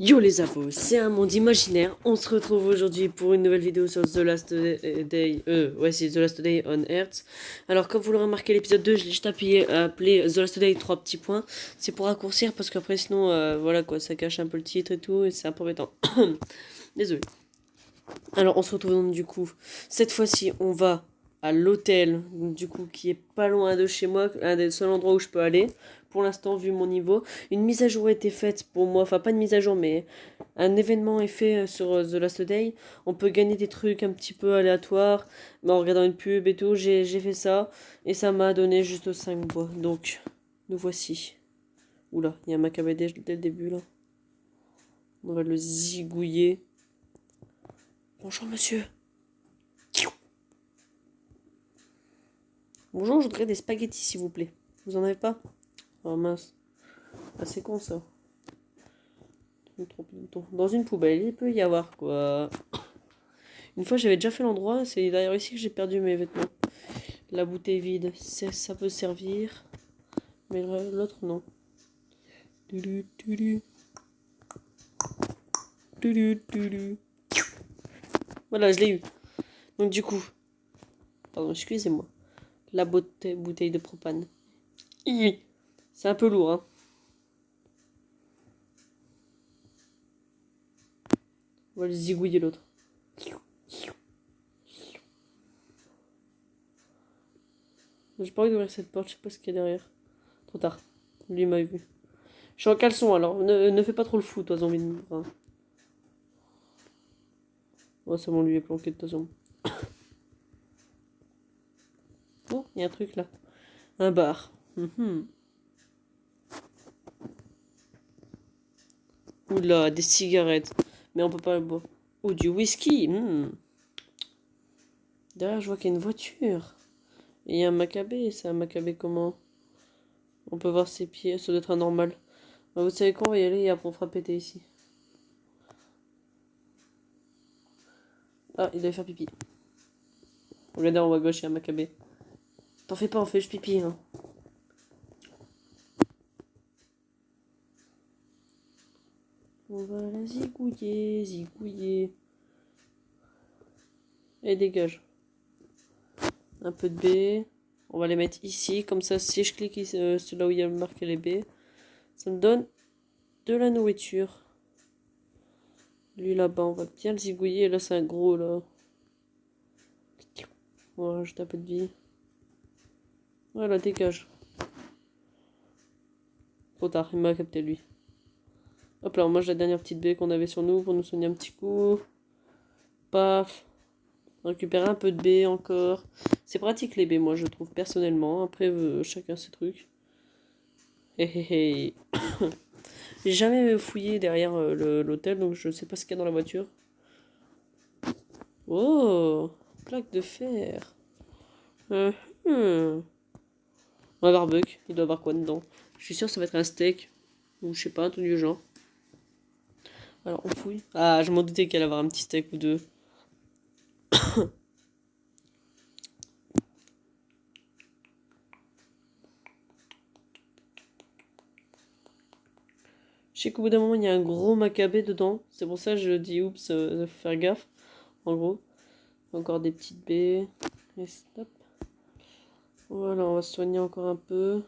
Yo les abos, c'est un monde imaginaire. On se retrouve aujourd'hui pour une nouvelle vidéo sur The Last Day. Ouais, c'est The Last Day on Earth. Alors, comme vous l'aurez remarqué, l'épisode 2, je l'ai juste appelé The Last Day 3 petits points. C'est pour raccourcir parce qu'après, sinon, voilà quoi, ça cache un peu le titre et tout, et c'est un peu embêtant. Désolé. Alors, on se retrouve donc du coup. Cette fois-ci, on va à l'hôtel, du coup, qui est pas loin de chez moi, un des seuls endroits où je peux aller. Pour l'instant, vu mon niveau, une mise à jour a été faite pour moi, enfin pas une mise à jour, mais un événement est fait sur The Last Day. On peut gagner des trucs un petit peu aléatoires, mais en regardant une pub et tout, j'ai fait ça, et ça m'a donné juste 5 bois. Donc, nous voici. Oula, il y a un macabé dès le début là. On va le zigouiller. Bonjour monsieur. Bonjour, je voudrais des spaghettis s'il vous plaît. Vous en avez pas? Oh mince. Ah, c'est con ça. Dans une poubelle, il peut y avoir quoi. Une fois j'avais déjà fait l'endroit, c'est d'ailleurs ici que j'ai perdu mes vêtements. La bouteille vide, ça peut servir. Mais l'autre non. Tulu, tulu. Tulu, tulu. Voilà, je l'ai eu. Donc du coup, pardon, excusez-moi. La bouteille de propane. C'est un peu lourd, hein. On va le zigouiller l'autre. J'ai pas envie d'ouvrir cette porte, je sais pas ce qu'il y a derrière. Trop tard. Lui m'a vu. Je suis en caleçon alors, ne fais pas trop le fou, toi, zombie. Enfin, oh, c'est bon, lui est planqué de toute façon. Oh, il y a un truc là. Un bar. Oula, des cigarettes. Mais on peut pas le boire. Oh, du whisky. Derrière, je vois qu'il y a une voiture. Et il y a un macabé. C'est un macabé comment? On peut voir ses pieds, ça doit être anormal. Bah, vous savez quoi, on va y aller et après on fera péter ici. Ah, il doit faire pipi. Regardez en haut à gauche, il y a un macabé. T'en fais pas, on fait juste pipi. Hein. On va la zigouiller, zigouiller. Et dégage. Un peu de baie. On va les mettre ici. Comme ça, si je clique ici, là où il y a marqué les baies, ça me donne de la nourriture. Lui là-bas, on va bien le zigouiller. Là, c'est un gros là. On va rajouter un peu de vie. Voilà, dégage. Trop tard, il m'a capté lui. Hop là, on mange la dernière petite baie qu'on avait sur nous pour nous soigner un petit coup. Paf. Récupérer un peu de baies encore. C'est pratique les baies, moi je trouve personnellement. Après, chacun ses trucs. Hé hé hé. J'ai jamais fouillé derrière l'hôtel, donc je sais pas ce qu'il y a dans la voiture. Oh, plaque de fer. Un barbecue, il doit avoir quoi dedans? Je suis sûr que ça va être un steak. Ou je sais pas, un truc du genre. Alors on fouille. Ah, je m'en doutais qu'elle allait avoir un petit steak ou deux. Je sais qu'au bout d'un moment, il y a un gros macabé dedans. C'est pour ça que je dis oups, faut faire gaffe. En gros. Encore des petites baies. Et stop. Voilà, on va se soigner encore un peu.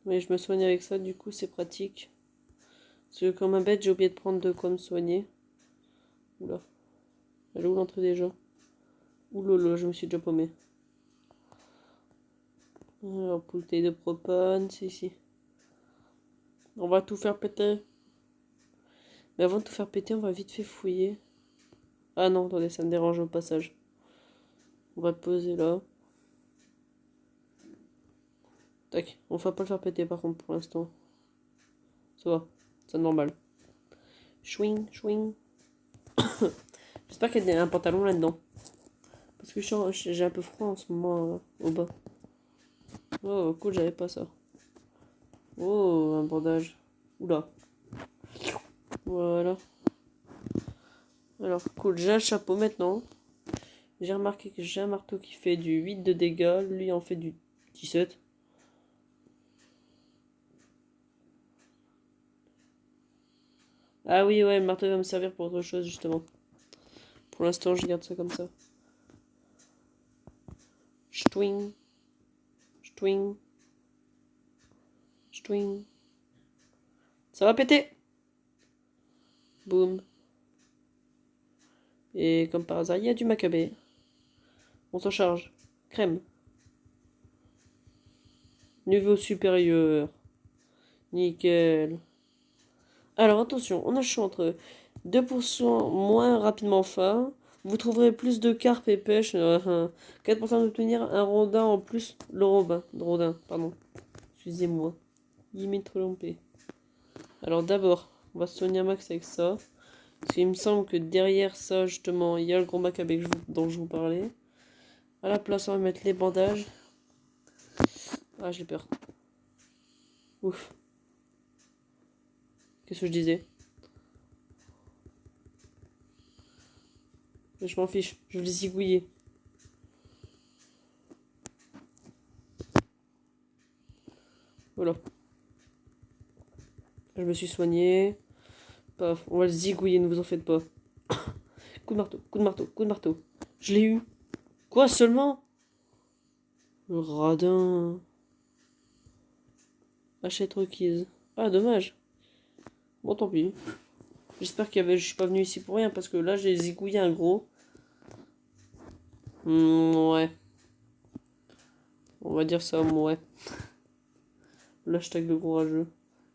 Mais je me soigne avec ça, du coup, c'est pratique. Parce que comme un bête, j'ai oublié de prendre de quoi me soigner. Oula. Elle est où l'entrée déjà? Oulolo, je me suis déjà paumé. Alors, bouteille de propane, c'est ici. On va tout faire péter. Mais avant de tout faire péter, on va vite fait fouiller. Ah non, attendez, ça me dérange au passage. On va le poser là. Tac, on va pas le faire péter par contre pour l'instant. Ça va, c'est normal. Chouing, chouing. J'espère qu'il y a un pantalon là-dedans. Parce que j'ai un peu froid en ce moment au bas. Oh, cool, j'avais pas ça. Oh, un bandage. Oula. Voilà. Alors, cool, j'ai un chapeau maintenant. J'ai remarqué que j'ai un marteau qui fait du 8 de dégâts. Lui en fait du 17. Ah oui, ouais, le marteau va me servir pour autre chose, justement. Pour l'instant, je garde ça comme ça. Ch'touing. Ch'touing. Ch'touing. Ça va péter! Boum. Et comme par hasard, il y a du macabé. On s'en charge. Crème. Niveau supérieur. Nickel. Alors attention, on a le choix entre 2% moins rapidement faim. Vous trouverez plus de carpes et pêches. 4% d'obtenir un rondin en plus. Le rondin, pardon. Excusez-moi. Limite trompé. Alors d'abord, on va se soigner un max avec ça. Parce qu'il me semble que derrière ça, justement, il y a le gros macabé dont je vous parlais. À la place, on va mettre les bandages. Ah, j'ai peur. Ouf. Qu'est-ce que je disais? Mais je m'en fiche, je vais les zigouiller. Voilà. Je me suis soigné. Paf, on va le zigouiller, ne vous en faites pas. Coup de marteau, coup de marteau, coup de marteau. Je l'ai eu. Quoi seulement? Le radin. Achète requise. Ah, dommage. Bon, tant pis. J'espère je suis pas venu ici pour rien parce que là, j'ai zigouillé un gros. Ouais. On va dire ça, ouais. L'hashtag de courageux.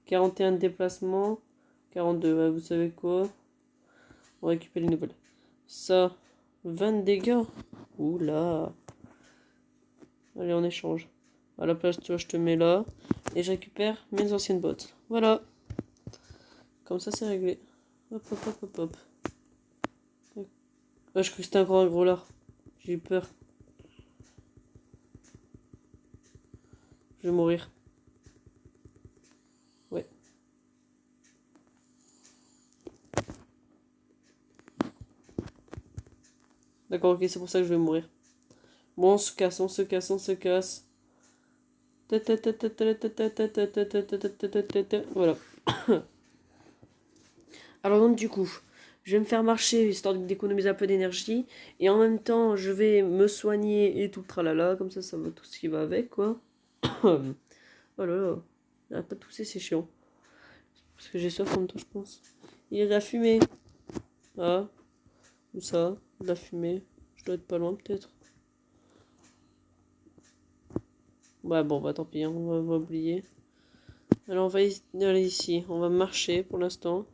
41 de déplacement. 42, ouais, vous savez quoi? On récupère les nouvelles. Ça, 20 de dégâts. Oula. Allez, on échange. À la place, toi, je te mets là. Et je récupère mes anciennes bottes. Voilà. Comme ça, c'est réglé. Hop, hop, hop, hop, hop. Ah, je crois que c'était encore un gros lard. J'ai eu peur. Je vais mourir. Ouais. D'accord, ok, c'est pour ça que je vais mourir. Bon, on se casse, on se casse, on se casse. Voilà. Alors donc du coup, je vais me faire marcher histoire d'économiser un peu d'énergie. Et en même temps, je vais me soigner et tout le tralala. Comme ça va tout ce qui va avec, quoi. Oh là là. Arrête pas de tousser, c'est chiant. Parce que j'ai soif en même temps, je pense. Il y a de la fumée. Ah, où ça? De la fumée. Je dois être pas loin, peut-être. Ouais, bon, bah tant pis, hein, on va oublier. Alors, on va aller ici. On va marcher pour l'instant.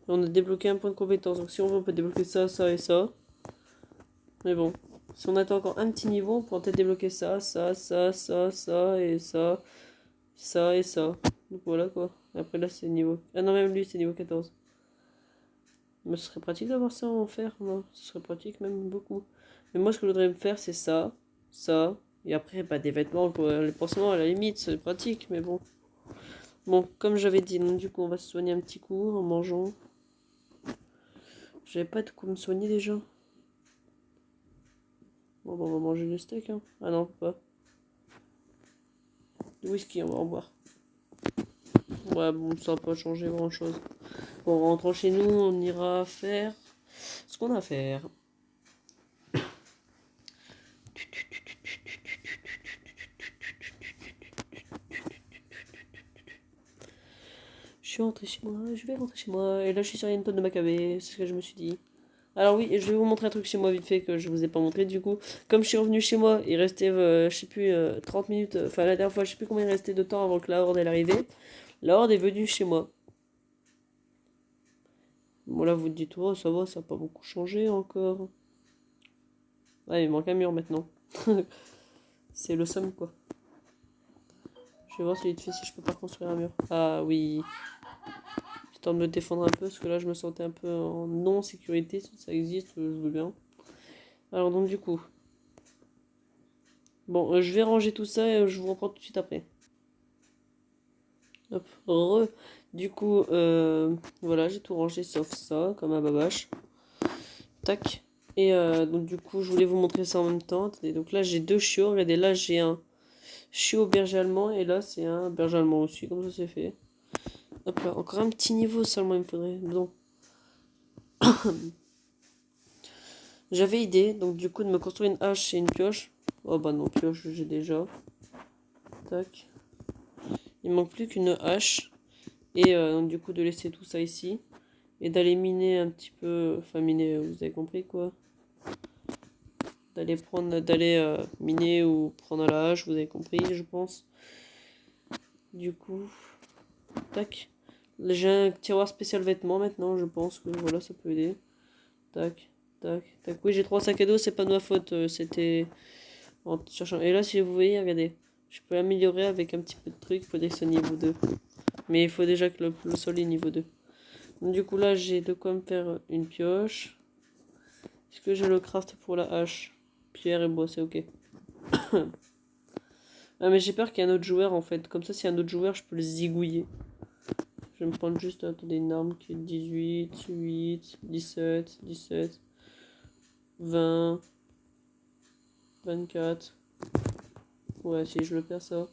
On a débloqué un point de compétence. Donc, si on veut, on peut débloquer ça, ça et ça. Mais bon, si on attend encore un petit niveau, on pourra peut-être débloquer ça, ça, ça, ça, ça et ça. Ça et ça. Donc voilà quoi. Et après là, c'est niveau. Ah non, même lui, c'est niveau 14. Mais ce serait pratique d'avoir ça en fer, non? Ce serait pratique même beaucoup. Mais moi, ce que je voudrais me faire, c'est ça, ça. Et après, bah, des vêtements, quoi. Les pansements, à la limite, c'est pratique, mais bon. Bon, comme j'avais dit, donc, du coup, on va se soigner un petit coup en mangeant. J'avais pas de quoi me soigner déjà. Bon, bah, on va manger du steak, hein. Ah non, pas. Du whisky, on va en boire. Ouais, bon, ça va pas changer grand chose. Bon, en rentrant chez nous, on ira faire ce qu'on a à faire. Je suis rentrée chez moi, je vais rentrer chez moi. Et là, je suis sur une tonne de macabé, c'est ce que je me suis dit. Alors oui, je vais vous montrer un truc chez moi vite fait que je vous ai pas montré du coup. Comme je suis revenu chez moi, il restait, je sais plus, 30 minutes, enfin la dernière fois, je sais plus combien il restait de temps avant que la horde elle arrive. La horde est venue chez moi. Bon là, vous te dites, oh ça va, ça n'a pas beaucoup changé encore. Ouais, il manque un mur maintenant. C'est le somme quoi. Je vais voir si vite fait si je peux pas construire un mur. Ah oui. Histoire de me défendre un peu, parce que là je me sentais un peu en non-sécurité, si ça existe, je veux bien. Alors donc du coup. Bon, je vais ranger tout ça et je vous reprends tout de suite après. Hop, Du coup, voilà, j'ai tout rangé sauf ça, comme un babache. Tac. Et donc du coup, je voulais vous montrer ça en même temps. Attendez, donc là j'ai deux chiots, regardez, là j'ai un chiot berger allemand et là c'est un berger allemand aussi, comme ça c'est fait. Hop là, encore un petit niveau seulement il me faudrait. Donc J'avais idée, donc du coup, de me construire une hache et une pioche. Oh bah non, pioche, j'ai déjà. Tac. Il manque plus qu'une hache. Et donc, du coup, de laisser tout ça ici. Et d'aller miner un petit peu. Enfin, miner, vous avez compris quoi. D'aller miner ou prendre la hache, vous avez compris, je pense. Du coup, tac. J'ai un tiroir spécial vêtements maintenant, je pense que voilà, ça peut aider. Tac, tac, tac. Oui, j'ai 3 sacs à dos, c'est pas de ma faute, c'était en cherchant. Et là, si vous voyez, regardez, je peux l'améliorer avec un petit peu de trucs, il faut dire que c'est niveau 2. Mais il faut déjà que le sol est niveau 2. Donc, du coup, là, j'ai de quoi me faire une pioche. Est-ce que j'ai le craft pour la hache? Pierre et bois, c'est ok. Ah, mais j'ai peur qu'il y ait un autre joueur en fait. Comme ça, s'il y a un autre joueur, je peux le zigouiller. Je vais me prendre juste, attendez, une arme qui est 18, 8, 17, 17, 20, 24. Ouais, si je le perds ça.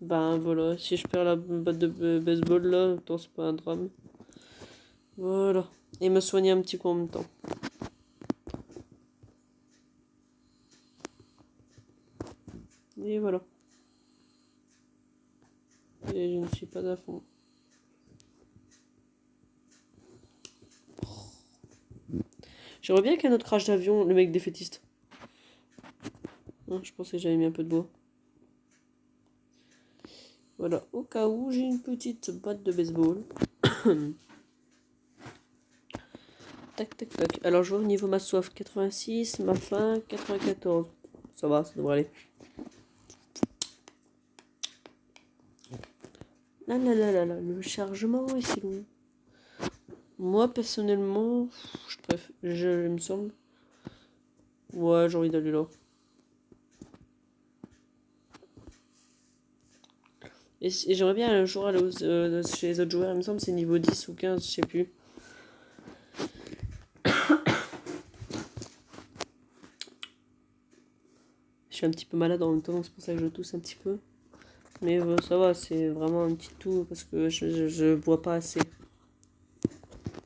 Ben voilà, si je perds la batte de baseball là, attends, c'est pas un drame. Voilà. Et me soigner un petit coup en même temps. Et voilà. Et je ne suis pas à fond. J'aimerais bien qu'il y ait un autre crash d'avion, le mec défaitiste. Hein, je pensais que j'avais mis un peu de bois. Voilà, au cas où j'ai une petite batte de baseball. Tac, tac, tac. Alors, je vois au niveau ma soif, 86, ma faim, 94. Ça va, ça devrait aller. Là, là, là, là, là, le chargement est si long. Moi, personnellement, il me semble. Ouais, j'ai envie d'aller là. Et j'aimerais bien un jour aller chez les autres joueurs, il me semble que c'est niveau 10 ou 15, je sais plus. Je suis un petit peu malade en même temps, c'est pour ça que je tousse un petit peu. Mais ça va, c'est vraiment un petit tout parce que je bois pas assez.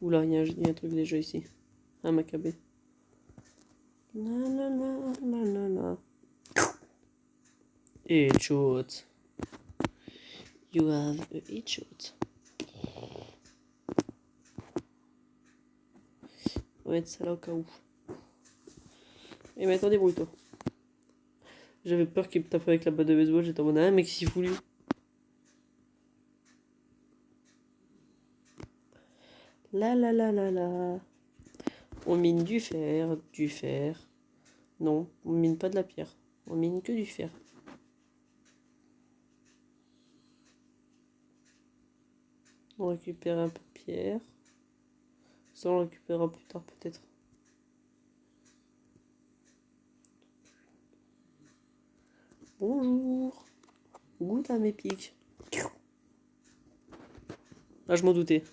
Oula, il y a un truc déjà ici. Un macabé. La la la la la la. Headshot. You have a headshot. On va mettre ça là au cas où. Et maintenant débrouille-toi. J'avais peur qu'il me tape avec la batte de baseball, j'étais en mode ah mec s'il fout lui. La la la la la. On mine du fer, du fer. Non, on mine pas de la pierre. On mine que du fer. On récupère un peu de pierre. Ça on le récupérera plus tard peut-être. Bonjour. Goûte à mes pics. Ah je m'en doutais.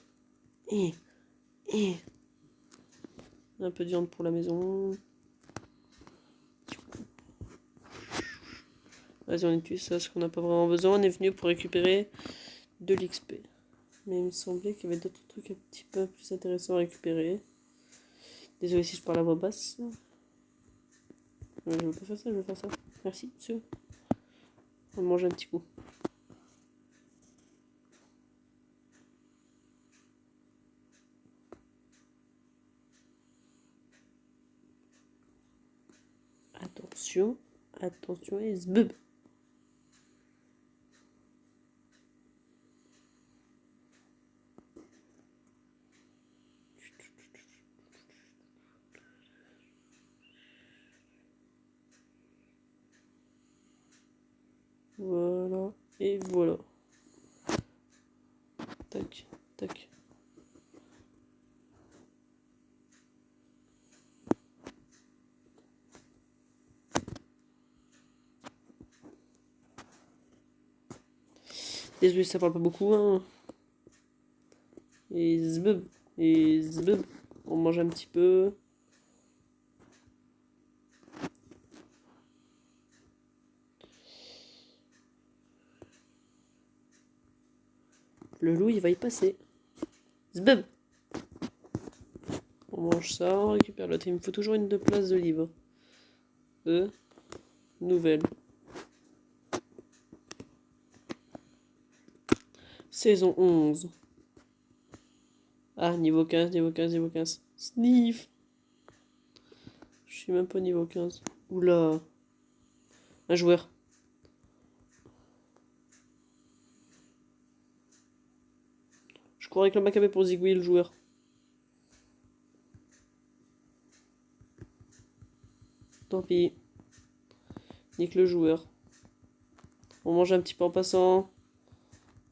Un peu de viande pour la maison. Vas-y on étudie ça, ce qu'on n'a pas vraiment besoin. On est venu pour récupérer de l'XP. Mais il me semblait qu'il y avait d'autres trucs un petit peu plus intéressants à récupérer. Désolé si je parle à voix basse. Je veux pas faire ça, je veux faire ça. Merci, monsieur. On mange un petit coup. Attention, attention et zbub. Voilà, et voilà. Tac, tac. Désolé, ça parle pas beaucoup, hein. Et zbub, et zbub. On mange un petit peu. Le loup, il va y passer. Zbub. On mange ça, on récupère l'autre. Il me faut toujours une place de libre. Nouvelle. Saison 11. Ah, niveau 15, niveau 15, niveau 15. Sniff. Je suis même pas niveau 15. Oula. Un joueur. Je cours avec le macabé pour zigouiller le joueur. Tant pis. Nique le joueur. On mange un petit peu en passant.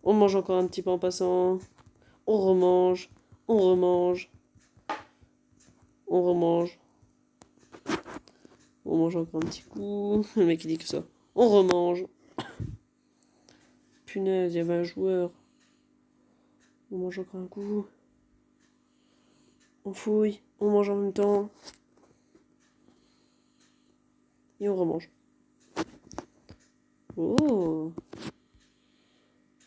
On mange encore un petit peu en passant. On remange. On remange. On remange. On mange encore un petit coup. Le mec il dit que ça. On remange. Punaise, il y avait un joueur. On mange encore un coup. On fouille. On mange en même temps. Et on remange. Oh.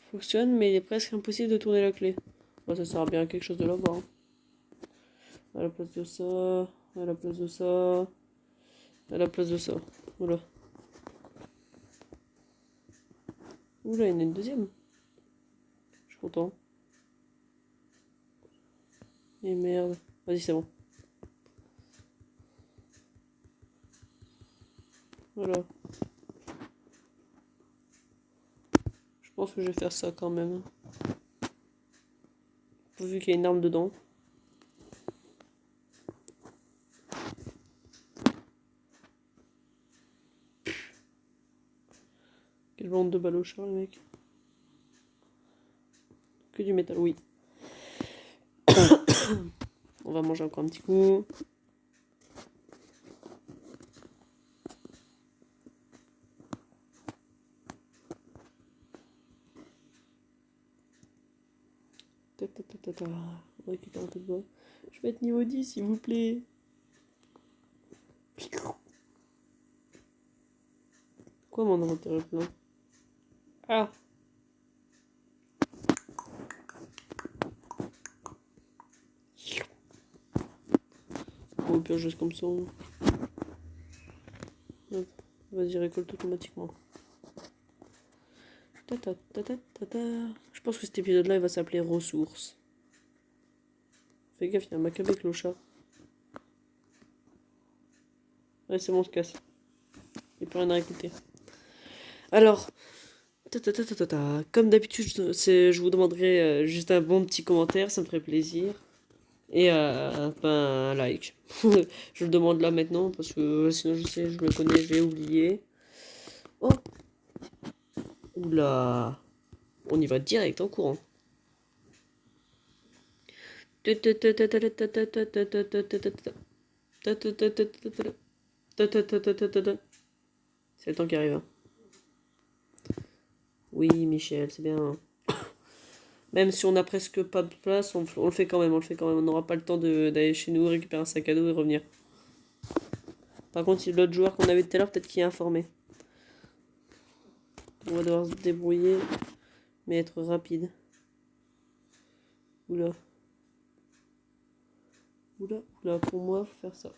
Fonctionne, mais il est presque impossible de tourner la clé. Bon, ça sert bien à quelque chose de là-bas. Hein. À la place de ça. À la place de ça. À la place de ça. Voilà. Oula, il y en a une deuxième. Je suis content. Et merde. Vas-y, c'est bon. Voilà. Je pense que je vais faire ça quand même. Vu qu'il y a une arme dedans. Quelle bande de baloches, les mecs. Que du métal, oui. On va manger encore un petit coup. On récupère un peu de bois. Je vais être niveau 10, s'il vous plaît. Quoi mon inventaire est plein? Ah! Au pire, juste comme ça. Vas-y, récolte automatiquement. Je pense que cet épisode-là, il va s'appeler Ressources. Fais gaffe, il y a un macabé avec le chat. Ouais, c'est bon, on se casse. Il n'y a plus rien à écouter. Alors, comme d'habitude, je vous demanderai juste un bon petit commentaire, ça me ferait plaisir. Et un like. Je le demande là maintenant parce que sinon je sais, je le connais, je vais oublier. Oh! Oula! On y va direct en courant. C'est le temps qui arrive. Hein. Oui, Michel, c'est bien. Même si on n'a presque pas de place, on le fait quand même, on le fait quand même. On n'aura pas le temps d'aller chez nous, récupérer un sac à dos et revenir. Par contre, si l'autre joueur qu'on avait tout à l'heure, peut-être qu'il est informé. On va devoir se débrouiller, mais être rapide. Oula. Oula, oula, pour moi, faut faire ça.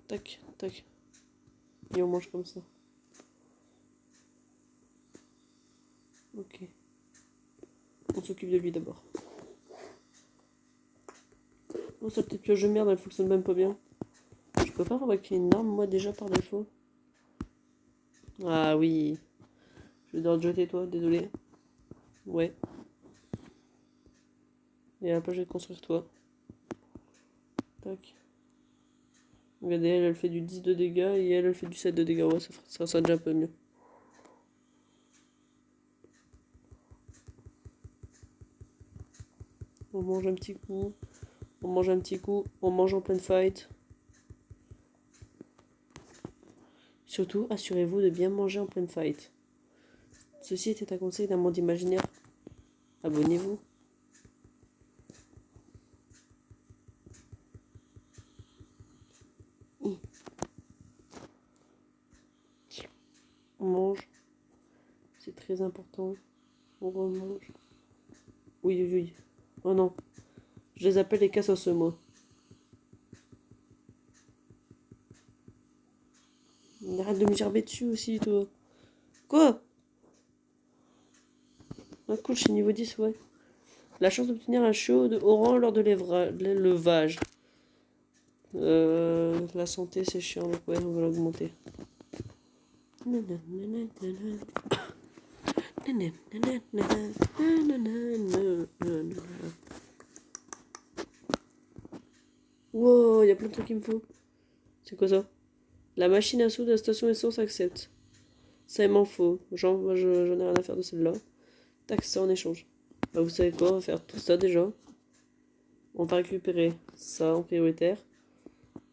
Tac, tac. Et on mange comme ça. Ok. On s'occupe de lui d'abord. Oh, cette petite pioche de merde, elle fonctionne même pas bien. Je peux pas fabriquer une arme, moi, déjà, par défaut. Ah oui. Je vais devoir te jeter, toi, désolé. Ouais. Et après, je vais te construire, toi. Tac. Regardez, elle fait du 10 de dégâts et elle fait du 7 de dégâts. Ouais, ça sera déjà un peu mieux. On mange un petit coup. On mange un petit coup. On mange en pleine fight. Surtout, assurez-vous de bien manger en pleine fight. Ceci était un conseil d'un monde imaginaire. Abonnez-vous. On mange. C'est très important. On remange. Oui, oui, oui. Oh non. Je les appelle les cassos, moi. Arrête de me gerber dessus aussi, toi. Quoi? Ah cool, je suis niveau 10, ouais. La chance d'obtenir un chiot au rang lors de l'élevage. La santé, c'est chiant, donc ouais, on va l'augmenter. Wow, il y a plein de trucs qu'il me faut. C'est quoi ça? La machine à sous de la station essence accepte. Ça, il m'en faut. Genre, moi, j'en ai rien à faire de celle-là. Tac, ça en échange. Bah, vous savez quoi? On va faire tout ça déjà. On va récupérer ça en prioritaire.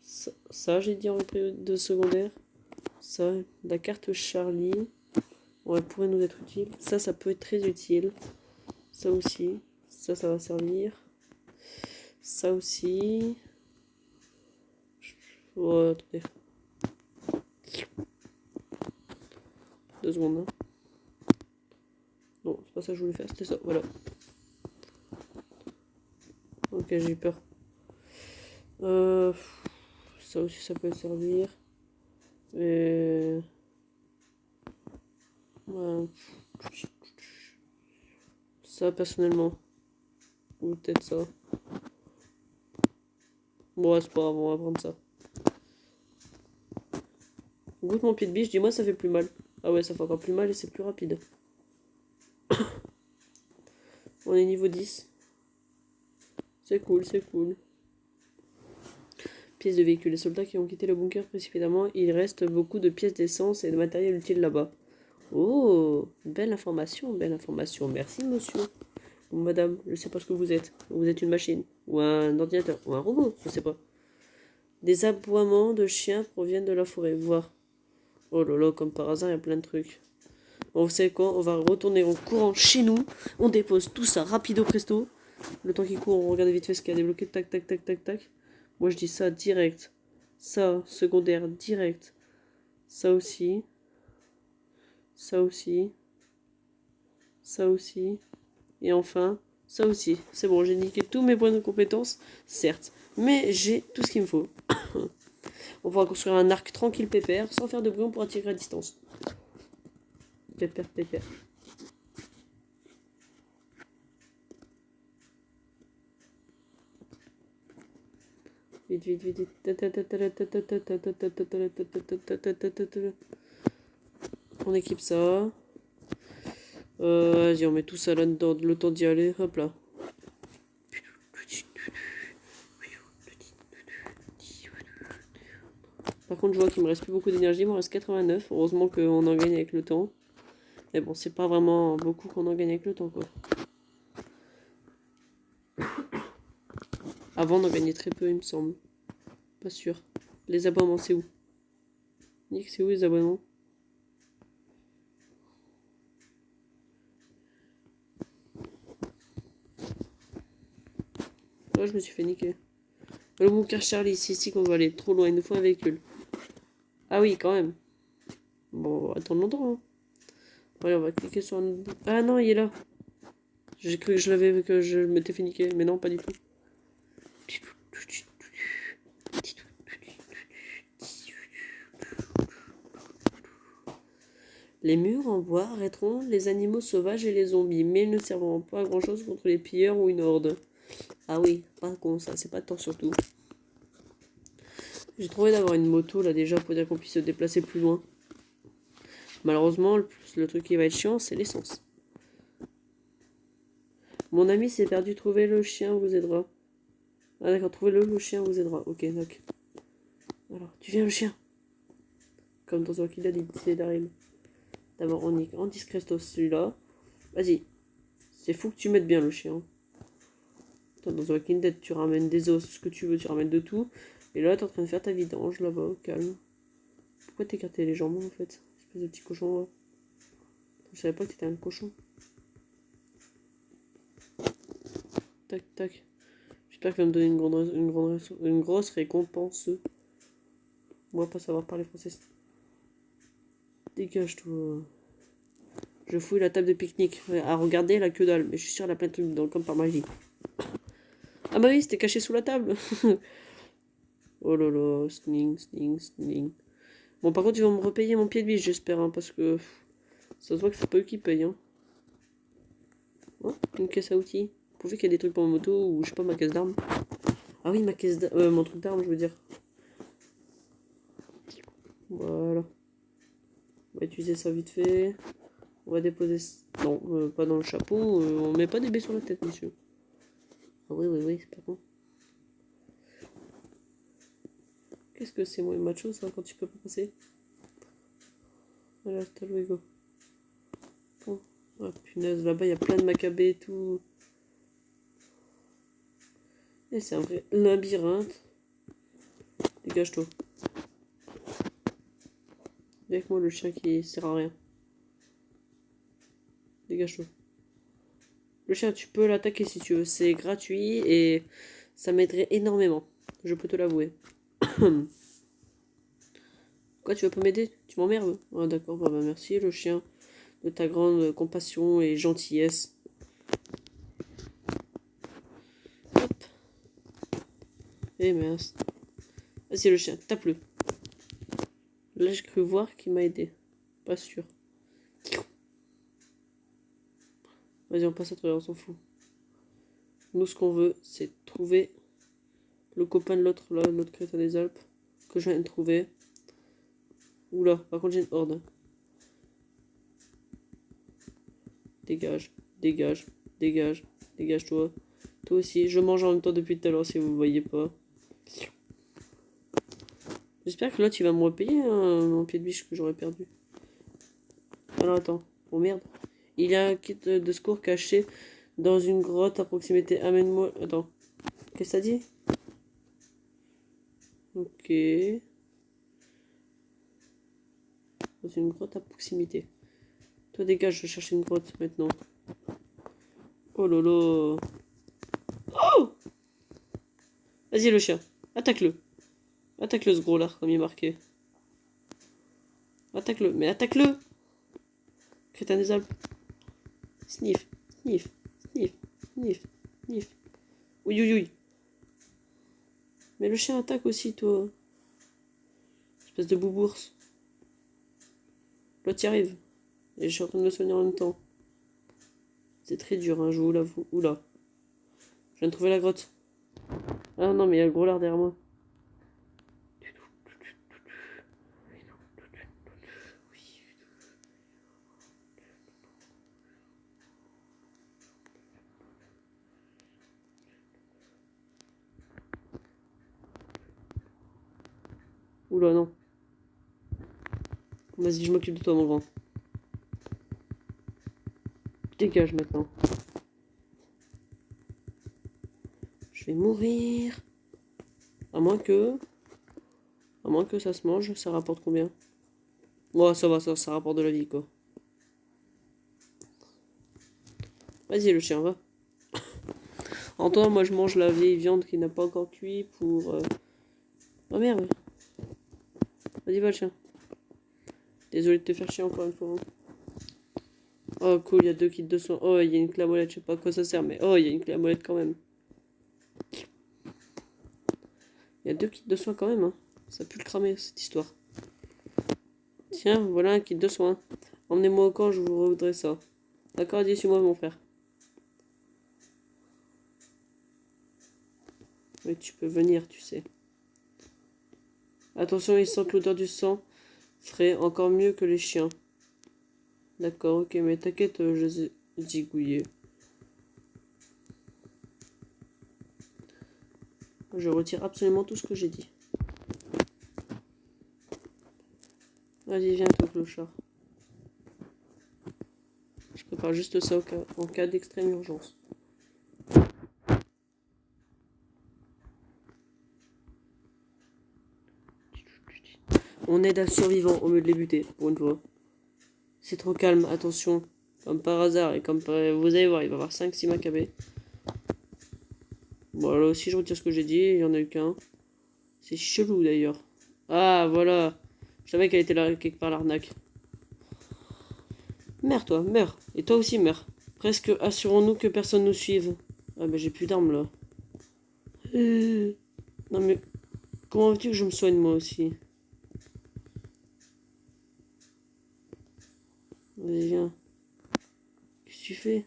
Ça j'ai dit en de secondaire. Ça, la carte Charlie. Ouais, pourrait nous être utile. Ça peut être très utile. Ça aussi. Ça va servir. Ça aussi. Oh, attendez. 2 secondes. Hein. Non, c'est pas ça que je voulais faire. C'était ça, voilà. Ok, j'ai eu peur. Ça aussi, ça peut servir. Et... Ouais. Ça, personnellement. Ou peut-être ça. Bon, ouais, c'est pas grave, on va prendre ça. Goûte mon pied de biche, dis-moi, ça fait plus mal. Ah ouais, ça fait encore plus mal et c'est plus rapide. On est niveau 10. C'est cool, c'est cool. Pièces de véhicule. Les soldats qui ont quitté le bunker précipitamment, il reste beaucoup de pièces d'essence et de matériel utile là-bas. Oh, belle information, belle information. Merci, monsieur. Ou madame, je sais pas ce que vous êtes. Vous êtes une machine, ou un ordinateur, ou un robot, je sais pas. Des aboiements de chiens proviennent de la forêt. Voir. Oh là là, comme par hasard, il y a plein de trucs. Bon, vous savez quoi? On va retourner en courant chez nous. On dépose tout ça rapido presto. Le temps qu'il court, on regarde vite fait ce qu'il y a débloqué. Tac, tac, tac, tac, tac. Moi, je dis ça direct. Ça, secondaire, direct. Ça aussi. Ça aussi. Ça aussi. Et enfin, ça aussi. C'est bon, j'ai niqué tous mes points de compétence, certes. Mais j'ai tout ce qu'il me faut. On pourra construire un arc tranquille pépère, sans faire de bruit, on pourra tirer à distance. Pépère, pépère. Vite, vite, vite, vite. On équipe ça. Vas-y, on met tout ça là-dedans, le temps d'y aller. Hop là. Par contre, je vois qu'il me reste plus beaucoup d'énergie. Il me reste 89. Heureusement qu'on en gagne avec le temps. Mais bon, c'est pas vraiment beaucoup qu'on en gagne avec le temps, quoi. Avant, on en gagnait très peu, il me semble. Pas sûr. Les abonnements, c'est où? Nick, c'est où les abonnements? Oh, je me suis fait niquer. Le bunker Charlie, c'est ici qu'on va aller. Trop loin, il nous faut un véhicule. Ah oui, quand même. Bon, attends longtemps. Hein. Allez, on va cliquer sur un... Ah non, il est là. J'ai cru que je m'étais fait niquer, mais non, pas du tout. Les murs en bois arrêteront les animaux sauvages et les zombies, mais ils ne serviront pas à grand chose contre les pilleurs ou une horde. Ah oui, pas con ça, c'est pas tant surtout. J'ai trouvé d'avoir une moto là déjà pour dire qu'on puisse se déplacer plus loin. Malheureusement, le truc qui va être chiant, c'est l'essence. Mon ami s'est perdu, trouvez le chien vous aidera. Ah d'accord, trouvez-le, le chien vous aidera. Ok, donc. Alors, tu viens le chien. Comme dans un kilo d'idée d'Arim. D'abord, on nique en discretos celui-là. Vas-y. C'est fou que tu mettes bien le chien. Attends, dans un Dead, tu ramènes des os, ce que tu veux, tu ramènes de tout. Et là, t'es en train de faire ta vidange là-bas, calme. Pourquoi t'écartais les jambes en fait? Espèce de petit cochon là. Je savais pas que t'étais un cochon. Tac, tac. J'espère qu'il va me donner une grosse récompense. Moi, pas savoir parler français. Dégage-toi. Je fouille la table de pique-nique. À regarder la que dalle. Mais je suis sûr, elle a plein de trucs dedans, comme par magie. Ah bah oui, c'était caché sous la table. Oh là là, sning, sning, sning. Bon, par contre, ils vont me repayer mon pied de biche, j'espère, hein, parce que ça se voit que c'est pas eux qui payent. Hein. Oh, une caisse à outils. Pourvu qu'il y ait des trucs pour ma moto ou je sais pas, ma caisse d'armes. Ah oui, ma caisse d'armes. Mon truc d'armes, je veux dire. Voilà. On va utiliser ça vite fait. On va déposer. Non, pas dans le chapeau. On met pas des baies sur la tête, monsieur. Ah oui, oui, oui, c'est pas bon. Qu'est-ce que c'est, moi, macho, ça, quand tu peux pas passer? Voilà, hasta luego. Bon. Ah, punaise, là-bas, il y a plein de macabées et tout. Et c'est un vrai labyrinthe. Dégage-toi. Viens avec moi, le chien qui sert à rien. Dégage-toi. Le chien, tu peux l'attaquer si tu veux. C'est gratuit et ça m'aiderait énormément. Je peux te l'avouer. Quoi, tu veux pas m'aider? Tu m'emmerdes? Ah d'accord, bah merci le chien de ta grande compassion et gentillesse. Hop. Eh mince. Vas-y le chien, tape-le. Là j'ai cru voir qu'il m'a aidé. Pas sûr. Vas-y, on passe à travers, on s'en fout. Nous, ce qu'on veut, c'est trouver le copain de l'autre, là, l'autre crétin des Alpes, que je viens de trouver. Oula, par contre, j'ai une horde. Dégage, dégage, dégage, dégage-toi. Toi aussi, je mange en même temps depuis tout à l'heure si vous ne voyez pas. J'espère que l'autre, il va me repayer hein, mon pied de biche que j'aurais perdu. Alors, attends. Oh merde. Il y a un kit de secours caché dans une grotte à proximité. Amène-moi. Attends. Qu'est-ce que ça dit? Ok. Dans une grotte à proximité. Toi, dégage, je vais chercher une grotte maintenant. Oh lolo. Oh! Vas-y, le chien. Attaque-le. Attaque-le, ce gros là, comme il est marqué. Attaque-le. Mais attaque-le! Crétin des Alpes. Sniff, sniff, sniff, sniff, sniff. Oui, oui, oui. Mais le chien attaque aussi, toi. Espèce de boubours. L'autre y arrive. Et je suis en train de le soigner en même temps. C'est très dur, hein, je vous l'avoue. Oula. Je viens de trouver la grotte. Ah non, mais il y a le gros lard derrière moi. Oula, non. Vas-y, je m'occupe de toi, mon grand. Dégage maintenant. Je vais mourir. À moins que... À moins que ça se mange, ça rapporte combien? Ouais, ça va, ça rapporte de la vie, quoi. Vas-y, le chien, va. En temps, moi, je mange la vieille viande qui n'a pas encore cuit pour... Oh merde. Vas-y, va, le chien. Désolé de te faire chier encore une fois. Hein. Oh, cool, il y a 2 kits de soins. Oh, il y a une clé à molette, je sais pas à quoi ça sert, mais... Oh, il y a une clé à molette quand même. Il y a 2 kits de soins quand même, hein. Ça pue le cramer, cette histoire. Tiens, voilà un kit de soins. Emmenez-moi au camp, je vous voudrais ça. D'accord, dis moi mon frère. Oui, tu peux venir, tu sais. Attention, ils sentent l'odeur du sang frais, encore mieux que les chiens. D'accord, ok, mais t'inquiète, je les ai zigouillés. Je retire absolument tout ce que j'ai dit. Vas-y, viens, toi, clochard. Je prépare juste ça en cas d'extrême urgence. On aide un survivant au lieu de les buter, pour une fois. C'est trop calme, attention. Comme par hasard, et comme vous allez voir, il va y avoir 5-6 macabées. Bon, là aussi, je retire ce que j'ai dit, il y en a eu qu'un. C'est chelou d'ailleurs. Ah, voilà. Je savais qu'elle était là quelque part, l'arnaque. Meurs, toi, meurs. Et toi aussi, meurs. Presque assurons-nous que personne nous suive. Ah, bah j'ai plus d'armes là. Non mais, comment veux-tu que je me soigne moi aussi? Vas-y, viens. Qu'est-ce que tu fais?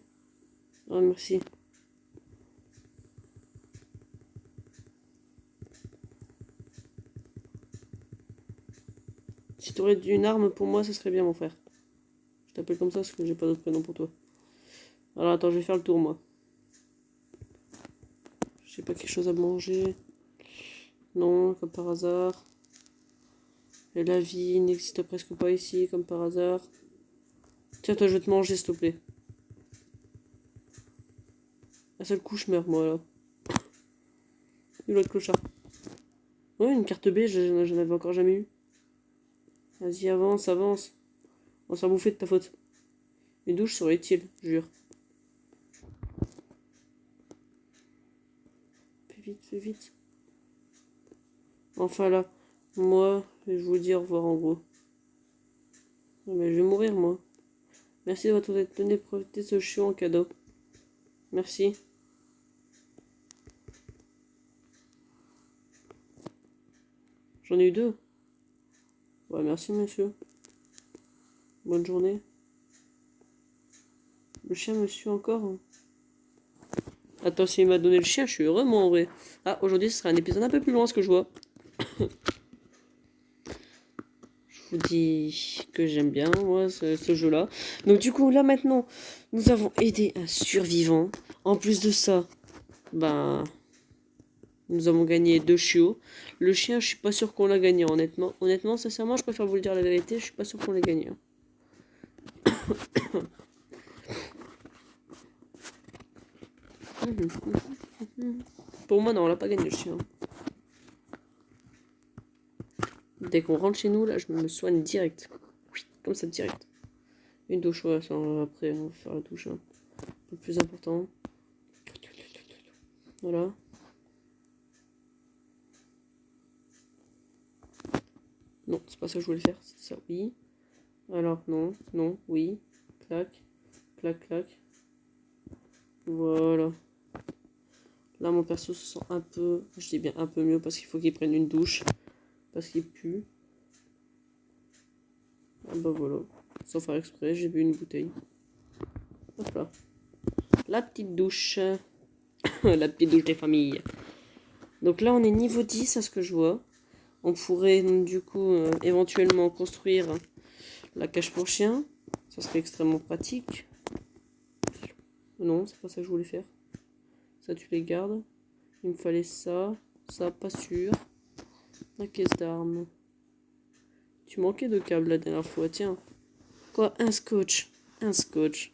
Ah, merci. Si t'aurais une arme pour moi, ça serait bien, mon frère. Je t'appelle comme ça parce que j'ai pas d'autre prénom pour toi. Alors attends, je vais faire le tour, moi. J'ai pas quelque chose à manger. Non, comme par hasard. Et la vie n'existe presque pas ici, comme par hasard. Tiens, toi, je vais te manger, s'il te plaît. Un seul coup, je meurs, moi, là. Et l'autre clochard. Ouais, une carte B, j'en avais encore jamais eu. Vas-y, avance, avance. On s'en bouffait de ta faute. Une douche serait utile, jure. Fais vite, fais vite. Enfin là, moi, je vous dis au revoir en gros. Mais je vais mourir, moi. Merci de votre donné profiter de ce chiot en cadeau. Merci. J'en ai eu 2. Ouais, merci, monsieur. Bonne journée. Le chien me suit encore. Hein. Attends, s'il m'a donné le chien, je suis heureux, moi, en vrai. Ah, aujourd'hui, ce sera un épisode un peu plus loin, ce que je vois. Je vous dis que j'aime bien, moi, ce jeu-là. Donc, du coup, là, maintenant, nous avons aidé un survivant. En plus de ça, ben... Nous avons gagné 2 chiots. Le chien, je suis pas sûr qu'on l'a gagné, honnêtement. Honnêtement, sincèrement, je préfère vous le dire la vérité. Je suis pas sûr qu'on l'ait gagné. Pour moi, non, on l'a pas gagné, le chien. Dès qu'on rentre chez nous, là, je me soigne direct. Comme ça, direct. Une douche, ouais, ça, après, on va faire la douche. Hein. Le plus important. Voilà. Non, c'est pas ça que je voulais faire. C'est ça, oui. Alors, non, non, oui. Clac, clac, clac. Voilà. Là, mon perso se sent un peu, je dis bien un peu mieux parce qu'il faut qu'il prenne une douche. Parce qu'il pue. Ah bah voilà. Sans faire exprès, j'ai bu une bouteille. Hop là. La petite douche. La petite douche des familles. Donc là, on est niveau 10 à ce que je vois. On pourrait du coup éventuellement construire la cage pour chien. Ça serait extrêmement pratique. Non, c'est pas ça que je voulais faire. Ça, tu les gardes. Il me fallait ça. Ça, pas sûr. La caisse d'armes. Tu manquais de câbles la dernière fois, tiens. Quoi? Un scotch. Un scotch.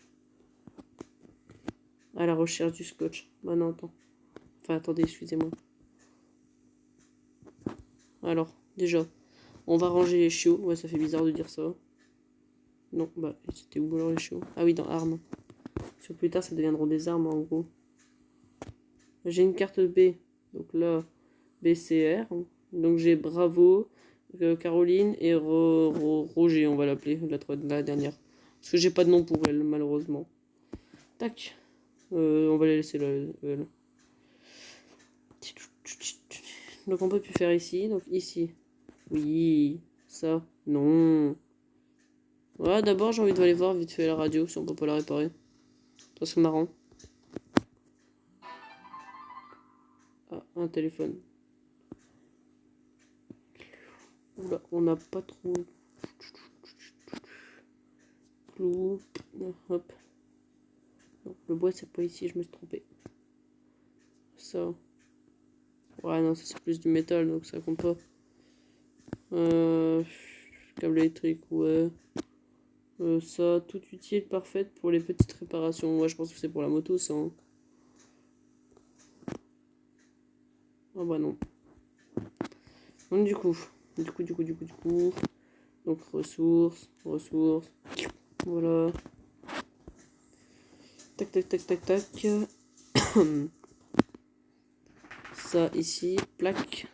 À la recherche du scotch. Bah non, attends. Enfin, attendez, excusez-moi. Alors, déjà, on va ranger les chiots. Ouais, ça fait bizarre de dire ça. Non, bah, c'était où alors les chiots? Ah oui, dans armes. Sur plus tard, ça deviendront des armes, en gros. J'ai une carte B. Donc là, BCR. Donc j'ai Bravo, Caroline et Roger, on va l'appeler, la dernière. Parce que j'ai pas de nom pour elle, malheureusement. Tac. On va les laisser là. Donc on peut plus faire ici. Donc ici. Oui. Ça. Non. Voilà, d'abord j'ai envie de aller voir vite fait la radio si on peut pas la réparer. Ça serait marrant. Ah, un téléphone. Oula, on n'a pas trop. Clou. Hop. Non, le bois c'est pas ici, je me suis trompé. Ça. Ouais, non, ça c'est plus du métal donc ça compte pas. Câble électrique, ouais. Ça, tout utile, parfaite pour les petites réparations. Ouais, je pense que c'est pour la moto ça. Hein. Ah bah non. Donc du coup. Donc ressources. Voilà. Tac, tac, tac, tac, tac. Ça ici, plaque.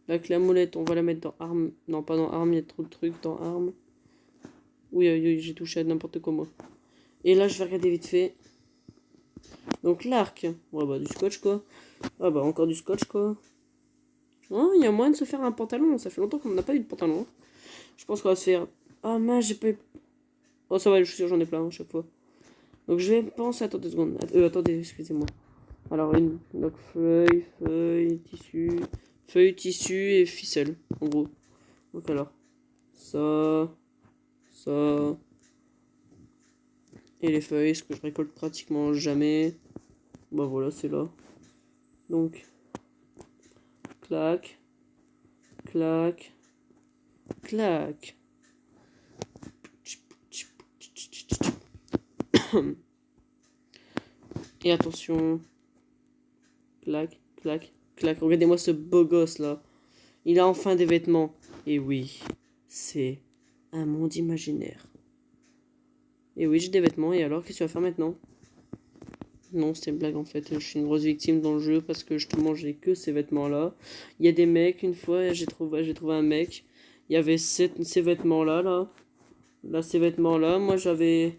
La clé à molette, on va la mettre dans arme. Non, pas dans arme, il y a trop de trucs dans arme. Oui, j'ai touché à n'importe quoi moi. Et là, je vais regarder vite fait. Donc l'arc. Ouais, bah du scotch quoi. Ah bah encore du scotch quoi. Oh, il y a moyen de se faire un pantalon. Ça fait longtemps qu'on n'a pas eu de pantalon. Je pense qu'on va se faire... Ah mince, j'ai pas eu... Oh ça va, les chaussures j'en ai plein à chaque fois. Donc je vais penser... Attends 2 secondes. Attendez, excusez-moi. Alors donc feuille, tissu... Feuille, tissu et ficelle, en gros. Donc alors... Ça... Ça... Et les feuilles, ce que je récolte pratiquement jamais. Bah voilà, c'est là. Donc... Clac... Clac... Clac... Et attention. Clac, clac, clac. Regardez-moi ce beau gosse là. Il a enfin des vêtements. Et oui, c'est un monde imaginaire. Et oui, j'ai des vêtements. Et alors, qu'est-ce que tu vas faire maintenant? Non, c'était une blague en fait. Je suis une grosse victime dans le jeu parce que justement, j'ai que ces vêtements-là. Il y a des mecs, une fois, j'ai trouvé un mec. Il y avait ces vêtements-là, là. Là, ces vêtements-là. Moi, j'avais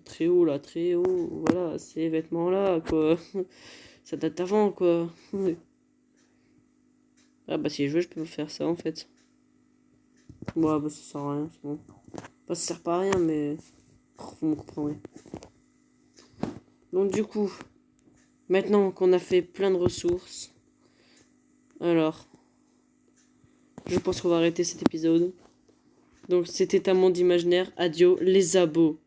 très haut, là, très haut. Voilà, ces vêtements-là, quoi. Ça date d'avant, quoi. Ah bah si je veux, je peux faire ça en fait. Ouais, bah ça sert à rien, c'est bon. Bah ça sert pas à rien, mais... Vous me comprendrez. Donc du coup, maintenant qu'on a fait plein de ressources, alors, je pense qu'on va arrêter cet épisode. Donc c'était un monde imaginaire. Adieu les abos.